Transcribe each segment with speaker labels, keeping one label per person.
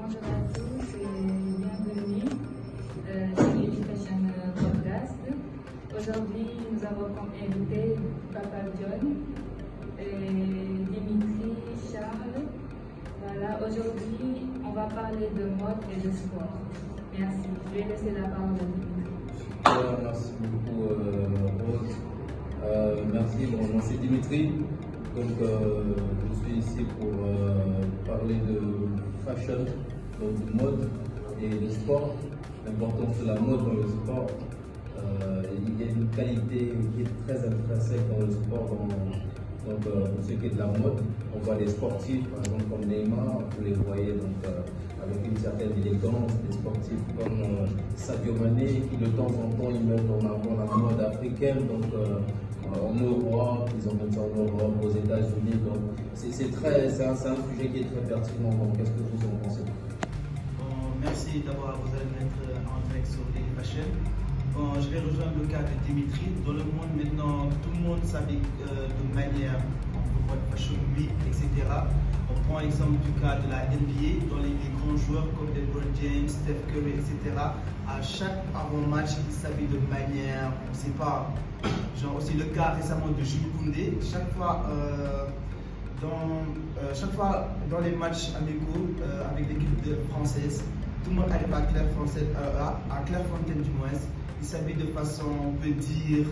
Speaker 1: Bonjour à tous et bienvenue sur l'Education Podcast. Aujourd'hui, nous avons comme invité Papa John et Dimitri Charles. Voilà, aujourd'hui, on va parler de mode et de sport. Merci. Je vais laisser la parole à Dimitri.
Speaker 2: Merci beaucoup, Rose. Merci, moi c'est Dimitri. Donc, je suis ici pour parler de fashion, donc de mode et de sport. L'importance de la mode dans le sport. Il y a une qualité qui est très intrinsèque dans le sport. Donc, pour ce qui est de la mode, on voit des sportifs, par exemple comme Neymar, vous les voyez donc, avec une certaine élégance, des sportifs comme Sadio Mané, qui de temps en temps ils mettent en avant la mode africaine. Donc, en Europe, ils emmènent ça en Europe, aux États-Unis. Donc, c'est un sujet qui est très pertinent. Donc, qu'est-ce que vous en pensez?
Speaker 3: Bon, merci d'avoir vous allez mettre en direct sur les fashion. Bon, je vais rejoindre le cas de Dimitri. Dans le monde maintenant, tout le monde s'habille de manière en fashion week, etc. On prend l'exemple du cas de la NBA, dans les grands joueurs comme LeBron James, Steph Curry, etc. À chaque avant-match, ils s'habillent de manière, on ne sait pas, genre aussi le cas récemment de Jules Koundé. Chaque fois dans les matchs amicaux avec l'équipe française, tout le monde arrive à Clairefontaine du moins. Ils s'habillent de façon, on peut dire,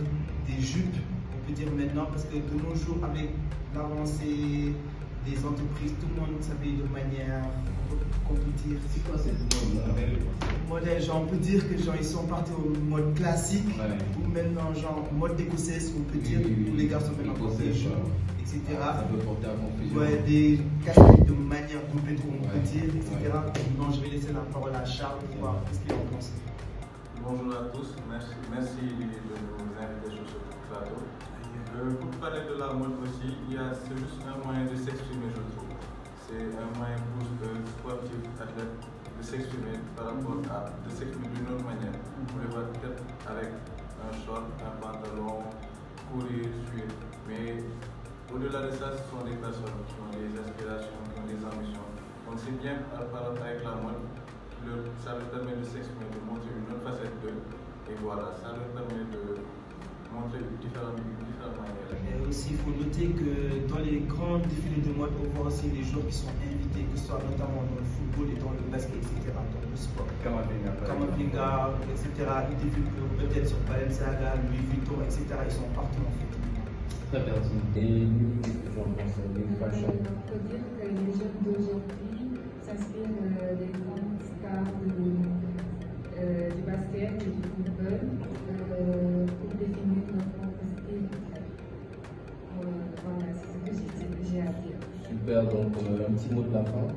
Speaker 3: des jupes, on peut dire maintenant, parce que de nos jours, avec l'avancée des entreprises, tout le monde s'habille de manière, on peut dire.
Speaker 2: C'est quoi cette
Speaker 3: modèle, genre, on peut dire que genre, ils sont partis au mode classique,
Speaker 2: ouais.
Speaker 3: Ou maintenant, genre, mode écossaise, on peut dire, où les garçons mettent encore des jupes, etc.
Speaker 2: Ça peut porter à confusion.
Speaker 3: Ouais, des casquettes de manière complète, on peut dire, etc.
Speaker 2: Ouais.
Speaker 3: Non, je vais laisser la parole à Charles pour voir ce qu'il en pense.
Speaker 4: Bonjour à tous, merci de nous inviter sur ce plateau. Pour parler de la mode aussi, c'est juste un moyen de s'exprimer, je trouve. C'est un moyen pour sportifs, athlètes de s'exprimer par rapport à de s'exprimer d'une autre manière. Vous les voyez peut-être avec un short, un pantalon, courir, suivre. Mais au-delà de ça, ce sont des personnes qui ont des aspirations, qui ont des ambitions. Donc c'est bien par rapport avec la mode. Ça leur permet de s'exprimer, de montrer une autre facette d'eux. Et voilà, ça leur permet de montrer différentes manières.
Speaker 3: Et aussi, il faut noter que dans les grands défilés de mode, on voit aussi les joueurs qui sont invités, que ce soit notamment dans le football et dans le basket, etc., dans le sport. Kamavinga, etc. Ils défilent peut-être sur Balenciaga, Louis Vuitton, etc. Ils sont partout en fait.
Speaker 2: Très pertinent. Et qu'est-ce que j'en pense des fashion?
Speaker 1: On peut dire que les jeunes d'aujourd'hui s'inspirent des grandes stars du basket et du football pour définir leur propre style. Voilà, c'est ce que j'ai à dire.
Speaker 2: Super, donc un petit mot de la fin.